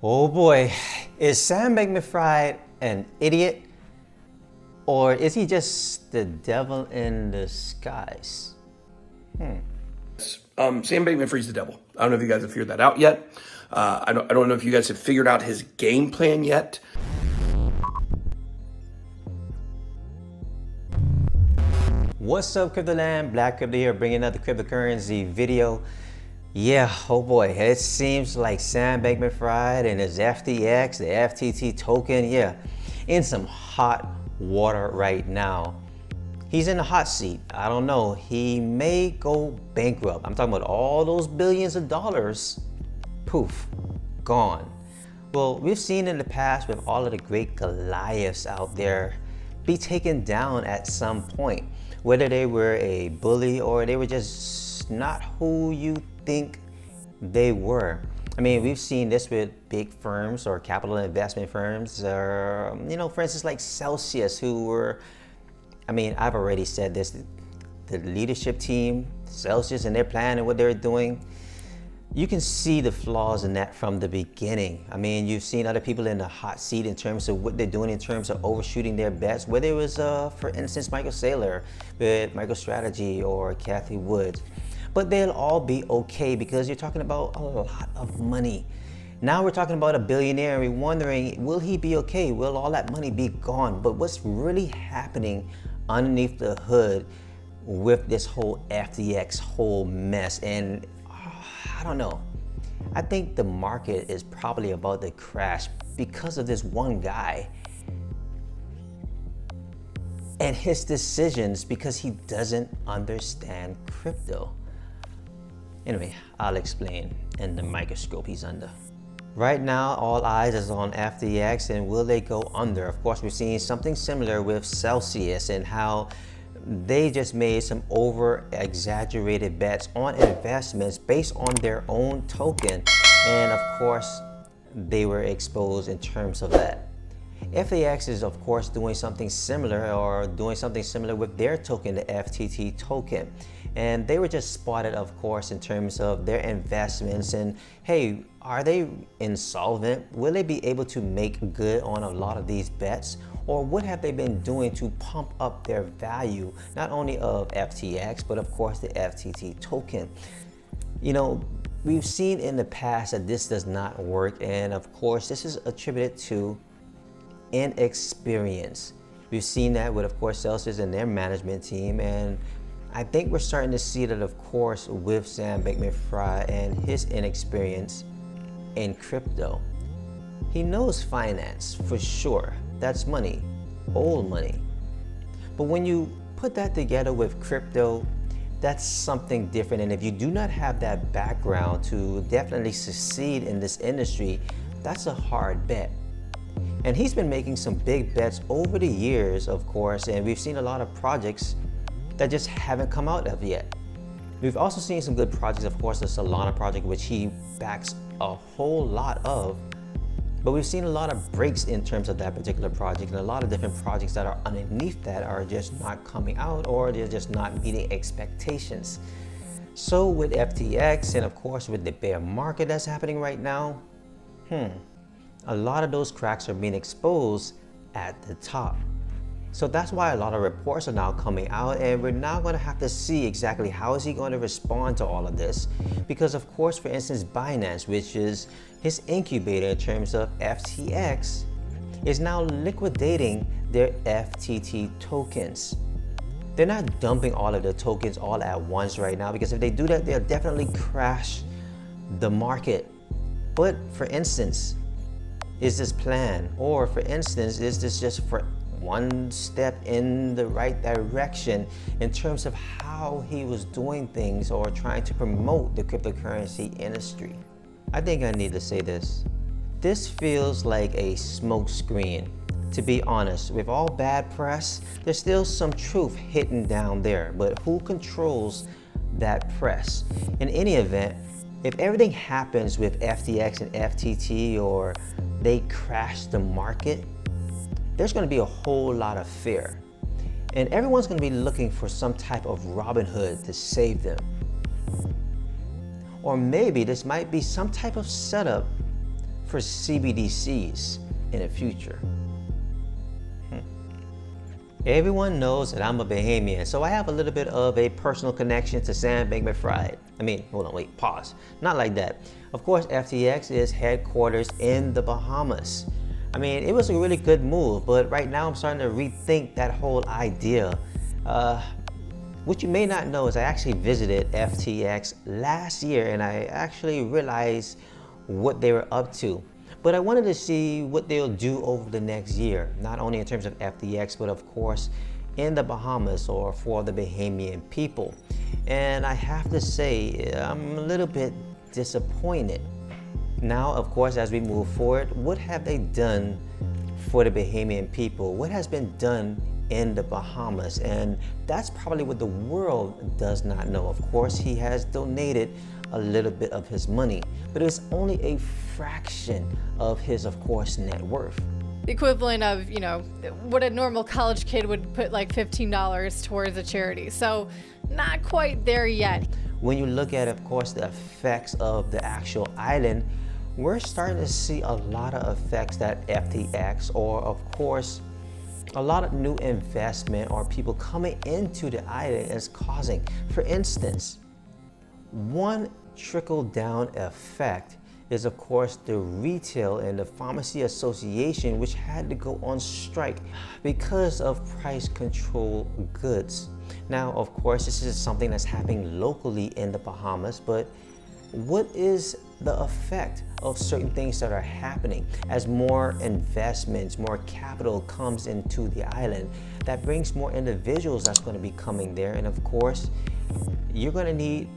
Oh boy, is Sam Bankman-Fried an idiot? Or is he just the devil in disguise? Sam Bankman-Fried's the devil. I don't know if you guys have figured that out yet. I don't know if you guys have figured out his game plan yet. What's up, Cryptoland? Black Crypto here, bringing another cryptocurrency video. Yeah, oh boy, it seems like Sam Bankman-Fried and his FTX, the FTT token, yeah, in some hot water right now. He's in the hot seat. I don't know. He may go bankrupt. I'm talking about all those billions of dollars. Poof, gone. Well, we've seen in the past with all of the great Goliaths out there be taken down at some point, whether they were a bully or they were just not who you think they were. I mean, we've seen this with big firms or capital investment firms, or, for instance, like Celsius, who were, I've already said this, the leadership team, Celsius, and their plan and what they're doing, you can see the flaws in that from the beginning. I mean, you've seen other people in the hot seat in terms of what they're doing in terms of overshooting their bets, whether it was, for instance, Michael Saylor with MicroStrategy or Kathy Woods. But they'll all be okay because you're talking about a lot of money. Now we're talking about a billionaire and we're wondering, will he be okay? Will all that money be gone? But what's really happening underneath the hood with this whole FTX whole mess? And I don't know. I think the market is probably about to crash because of this one guy and his decisions, because he doesn't understand crypto. Anyway, I'll explain in the microscope he's under. Right now, all eyes is on FTX and will they go under? Of course, we're seeing something similar with Celsius and how they just made some over-exaggerated bets on investments based on their own token. And of course, they were exposed in terms of that. FTX is of course doing something similar with their token, the FTT token. And they were just spotted, of course, in terms of their investments and, hey, are they insolvent? Will they be able to make good on a lot of these bets? Or what have they been doing to pump up their value, not only of FTX, but of course the FTT token? We've seen in the past that this does not work. And of course, this is attributed to inexperience. We've seen that with, of course, Celsius and their management team. And I think we're starting to see that, of course, with Sam Bankman-Fried and his inexperience in crypto. He knows finance for sure. That's money, old money. But when you put that together with crypto, that's something different. And if you do not have that background to definitely succeed in this industry, that's a hard bet. And he's been making some big bets over the years, of course, and we've seen a lot of projects that just haven't come out of yet. We've also seen some good projects, of course, the Solana project, which he backs a whole lot of. But we've seen a lot of breaks in terms of that particular project, and a lot of different projects that are underneath that are just not coming out, or they're just not meeting expectations. So with FTX and of course with the bear market that's happening right now, a lot of those cracks are being exposed at the top. So that's why a lot of reports are now coming out, and we're now going to have to see exactly how is he going to respond to all of this. Because of course, for instance, Binance, which is his incubator in terms of FTX, is now liquidating their FTT tokens. They're not dumping all of their tokens all at once right now, because if they do that, they'll definitely crash the market. But for instance, is this planned? Or for instance, is this just for one step in the right direction in terms of how he was doing things or trying to promote the cryptocurrency industry? I think I need to say this. This feels like a smoke screen. To be honest, with all bad press, there's still some truth hidden down there, but who controls that press? In any event, if everything happens with FTX and FTT, or they crash the market, there's going to be a whole lot of fear. And everyone's going to be looking for some type of Robin Hood to save them. Or maybe this might be some type of setup for CBDCs in the future. Everyone knows that I'm a Bahamian, so I have a little bit of a personal connection to Sam Bankman-Fried. Hold on, wait, pause. Not like that. Of course, FTX is headquarters in the Bahamas. It was a really good move, but right now I'm starting to rethink that whole idea. What you may not know is I actually visited FTX last year and I actually realized what they were up to. But I wanted to see what they'll do over the next year, not only in terms of FTX, but of course in the Bahamas or for the Bahamian people. And I have to say, I'm a little bit disappointed. Now, of course, as we move forward, what have they done for the Bahamian people? What has been done in the Bahamas? And that's probably what the world does not know. Of course, he has donated a little bit of his money, but it's only a fraction of his, of course, net worth. The equivalent of, what a normal college kid would put like $15 towards a charity. So not quite there yet. When you look at, of course, the effects of the actual island, we're starting to see a lot of effects that FTX or, of course, a lot of new investment or people coming into the island is causing. For instance, one trickle-down effect is, of course, the retail and the pharmacy association, which had to go on strike because of price control goods. Now, of course, this is something that's happening locally in the Bahamas, but what is the effect of certain things that are happening as more investments, more capital comes into the island? That brings more individuals that's going to be coming there, and of course, you're going to need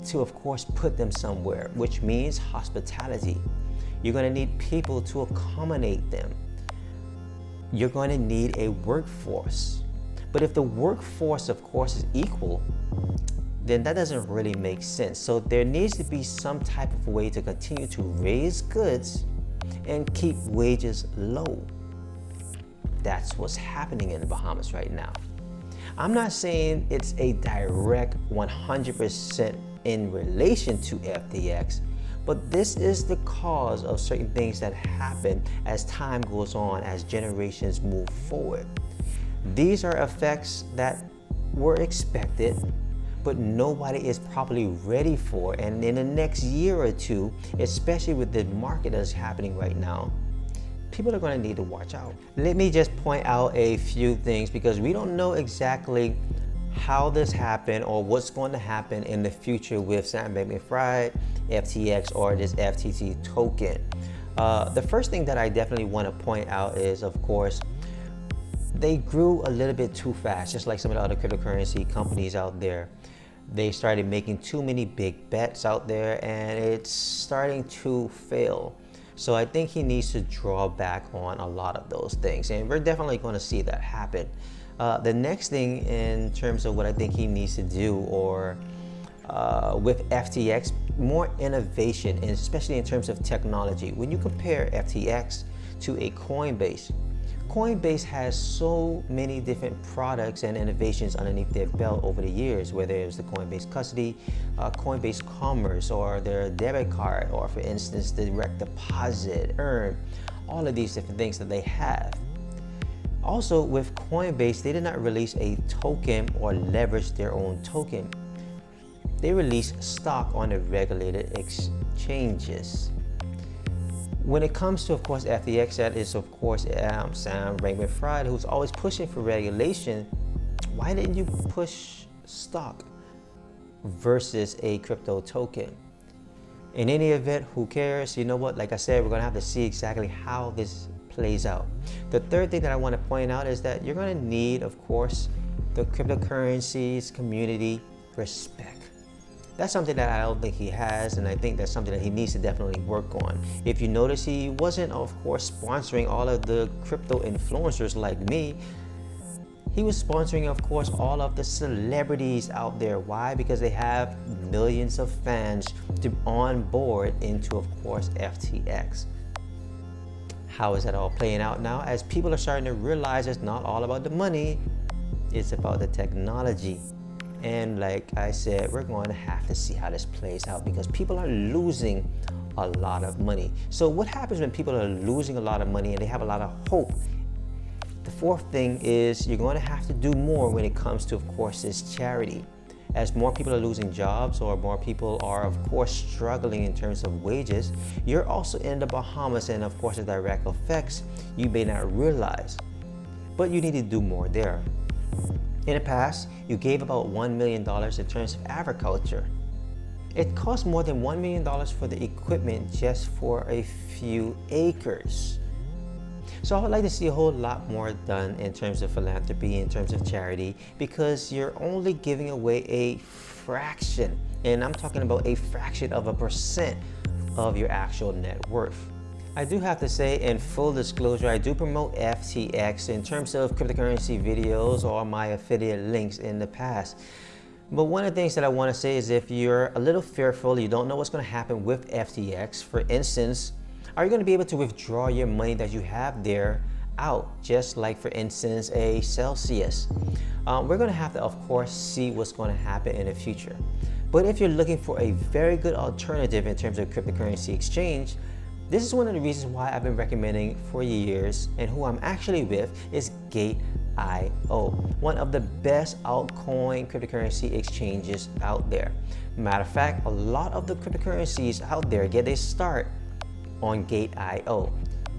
to, of course, put them somewhere, which means hospitality. You're going to need people to accommodate them. You're going to need a workforce. But if the workforce, of course, is equal, then that doesn't really make sense. So there needs to be some type of way to continue to raise goods and keep wages low. That's what's happening in the Bahamas right now. I'm not saying it's a direct 100% in relation to FTX, but this is the cause of certain things that happen as time goes on, as generations move forward. These are effects that were expected, but nobody is probably ready for. And in the next year or two, especially with the market that's happening right now, people are going to need to watch out. Let me just point out a few things because we don't know exactly how this happened or what's going to happen in the future with Sam Bankman-Fried, FTX, or this FTT token. The first thing that I definitely want to point out is, of course, they grew a little bit too fast, just like some of the other cryptocurrency companies out there. They started making too many big bets out there and it's starting to fail. So I think he needs to draw back on a lot of those things, and we're definitely going to see that happen. The next thing in terms of what I think he needs to do, or with FTX, more innovation, and especially in terms of technology. When you compare FTX to a Coinbase, Coinbase has so many different products and innovations underneath their belt over the years, whether it was the Coinbase Custody, Coinbase Commerce, or their debit card, or for instance, the direct deposit, earn, all of these different things that they have. Also with Coinbase, they did not release a token or leverage their own token. They released stock on the regulated exchanges. When it comes to, of course, FTX, that is, of course, Sam Bankman-Fried, who's always pushing for regulation. Why didn't you push stock versus a crypto token? In any event, who cares? You know what? Like I said, we're going to have to see exactly how this plays out. The third thing that I want to point out is that you're going to need, of course, the cryptocurrencies community respect. That's something that I don't think he has, and I think that's something that he needs to definitely work on. If you notice, he wasn't, of course, sponsoring all of the crypto influencers like me. He was sponsoring, of course, all of the celebrities out there. Why? Because they have millions of fans to on board into, of course, FTX. How is that all playing out now? As people are starting to realize it's not all about the money, it's about the technology. And like I said, we're going to have to see how this plays out because people are losing a lot of money. So what happens when people are losing a lot of money and they have a lot of hope? The fourth thing is you're going to have to do more when it comes to, of course, this charity. As more people are losing jobs or more people are, of course, struggling in terms of wages, you're also in the Bahamas, and of course the direct effects you may not realize. But you need to do more there. In the past, you gave about $1 million in terms of agriculture. It costs more than $1 million for the equipment just for a few acres. So I would like to see a whole lot more done in terms of philanthropy, in terms of charity, because you're only giving away a fraction, and I'm talking about a fraction of a percent of your actual net worth. I do have to say, in full disclosure, I do promote FTX in terms of cryptocurrency videos or my affiliate links in the past. But one of the things that I want to say is if you're a little fearful, you don't know what's going to happen with FTX, for instance, are you going to be able to withdraw your money that you have there out, just like, for instance, a Celsius? We're going to have to, of course, see what's going to happen in the future. But if you're looking for a very good alternative in terms of cryptocurrency exchange, this is one of the reasons why I've been recommending for years, and who I'm actually with is Gate.io, one of the best altcoin cryptocurrency exchanges out there. Matter of fact, a lot of the cryptocurrencies out there get their start on Gate.io.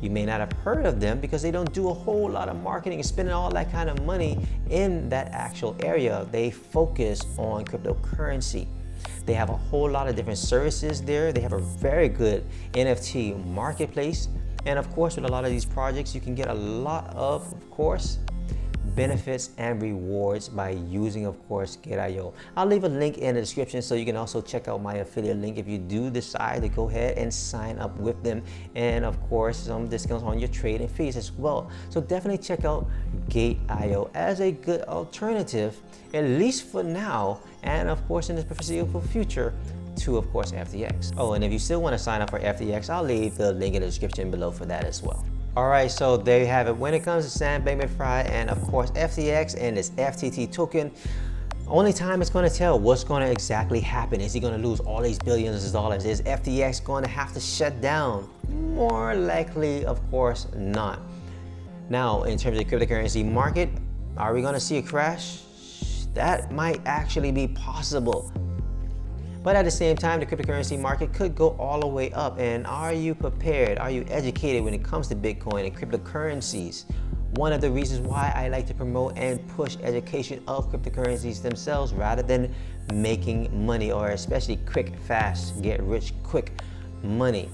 You may not have heard of them because they don't do a whole lot of marketing and spending all that kind of money in that actual area. They focus on cryptocurrency. They have a whole lot of different services there. They have a very good NFT marketplace. And of course, with a lot of these projects, you can get a lot of course, benefits and rewards by using, of course, Gate.io. I'll leave a link in the description so you can also check out my affiliate link if you do decide to go ahead and sign up with them, and of course some discounts on your trading fees as well. So definitely check out Gate.io as a good alternative, at least for now, and of course in the foreseeable future, to, of course, FTX. Oh, and if you still want to sign up for FTX, I'll leave the link in the description below for that as well. All right, so there you have it. When it comes to Sam Bankman-Fried and, of course, FTX and this FTT token, only time is going to tell what's going to exactly happen. Is he going to lose all these billions of dollars? Is FTX going to have to shut down? More likely, of course, not. Now, in terms of the cryptocurrency market, are we going to see a crash? That might actually be possible. But at the same time, the cryptocurrency market could go all the way up. And are you prepared? Are you educated when it comes to Bitcoin and cryptocurrencies? One of the reasons why I like to promote and push education of cryptocurrencies themselves rather than making money, or especially quick, fast, get rich quick money.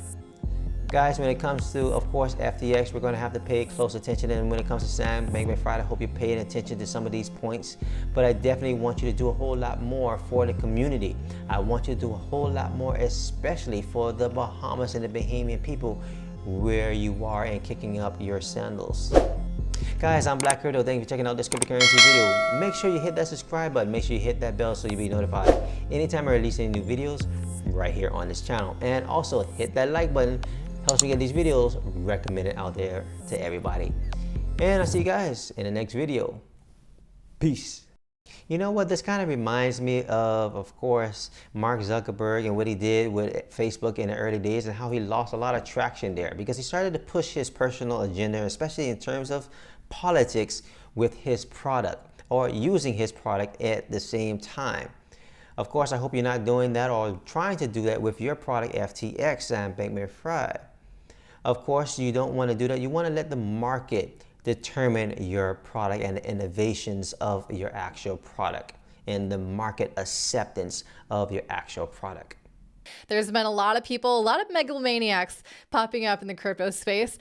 Guys, when it comes to, of course, FTX, we're going to have to pay close attention. And when it comes to Sam Bankman-Fried, I hope you're paying attention to some of these points. But I definitely want you to do a whole lot more for the community. I want you to do a whole lot more, especially for the Bahamas and the Bahamian people where you are and kicking up your sandals. Guys, I'm Black Crypto. Thank you for checking out this cryptocurrency video. Make sure you hit that subscribe button. Make sure you hit that bell so you'll be notified anytime I release any new videos right here on this channel. And also hit that like button. Helps me get these videos recommended out there to everybody. And I'll see you guys in the next video. Peace. You know what, this kind of reminds me of course, Mark Zuckerberg and what he did with Facebook in the early days, and how he lost a lot of traction there because he started to push his personal agenda, especially in terms of politics, with his product or using his product at the same time. Of course, I hope you're not doing that or trying to do that with your product, FTX, Sam Bankman-Fried. Of course, you don't want to do that. You want to let the market determine your product and the innovations of your actual product and the market acceptance of your actual product. There's been a lot of people, a lot of megalomaniacs popping up in the crypto space.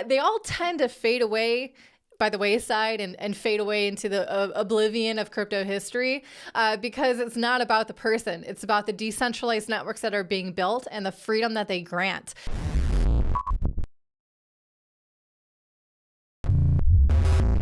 They all tend to fade away by the wayside and fade away into the oblivion of crypto history because it's not about the person. It's about the decentralized networks that are being built and the freedom that they grant.